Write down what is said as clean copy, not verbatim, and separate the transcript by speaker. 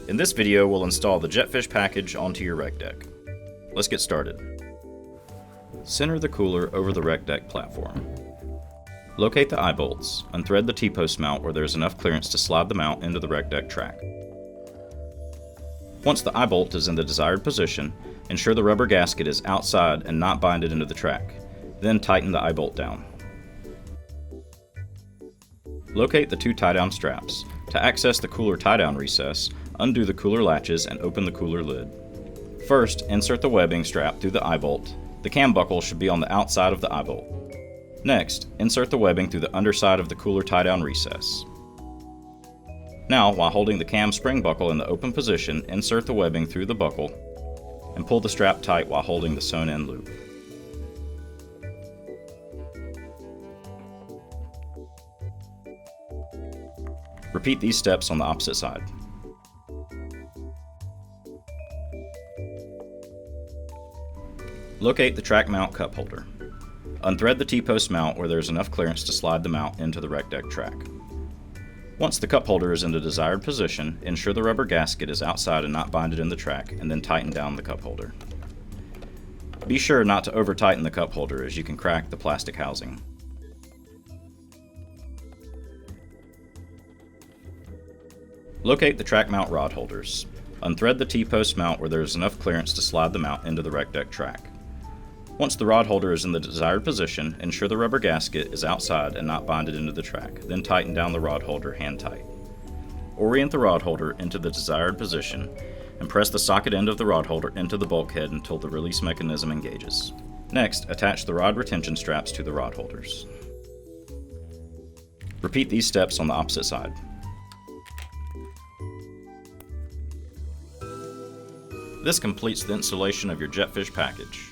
Speaker 1: In this video, we'll install the JetFish package onto your RecDeck. Let's get started. Center the cooler over the RecDeck platform. Locate the eye bolts, unthread the T-post mount where there's enough clearance to slide the mount into the RecDeck track. Once the eye bolt is in the desired position, ensure the rubber gasket is outside and not binded into the track. Then tighten the eye bolt down. Locate the two tie-down straps. To access the cooler tie-down recess, undo the cooler latches and open the cooler lid. First, insert the webbing strap through the eye bolt. The cam buckle should be on the outside of the eye bolt. Next, insert the webbing through the underside of the cooler tie-down recess. Now, while holding the cam spring buckle in the open position, insert the webbing through the buckle and pull the strap tight while holding the sewn-in loop. Repeat these steps on the opposite side. Locate the track mount cup holder. Unthread the T-post mount where there is enough clearance to slide the mount into the RecDeck track. Once the cup holder is in the desired position, ensure the rubber gasket is outside and not binded in the track, and then tighten down the cup holder. Be sure not to over-tighten the cup holder as you can crack the plastic housing. Locate the track mount rod holders. Unthread the T-post mount where there is enough clearance to slide the mount into the RecDeck track. Once the rod holder is in the desired position, ensure the rubber gasket is outside and not binded into the track, then tighten down the rod holder hand tight. Orient the rod holder into the desired position and press the socket end of the rod holder into the bulkhead until the release mechanism engages. Next, attach the rod retention straps to the rod holders. Repeat these steps on the opposite side. This completes the installation of your JetFish package.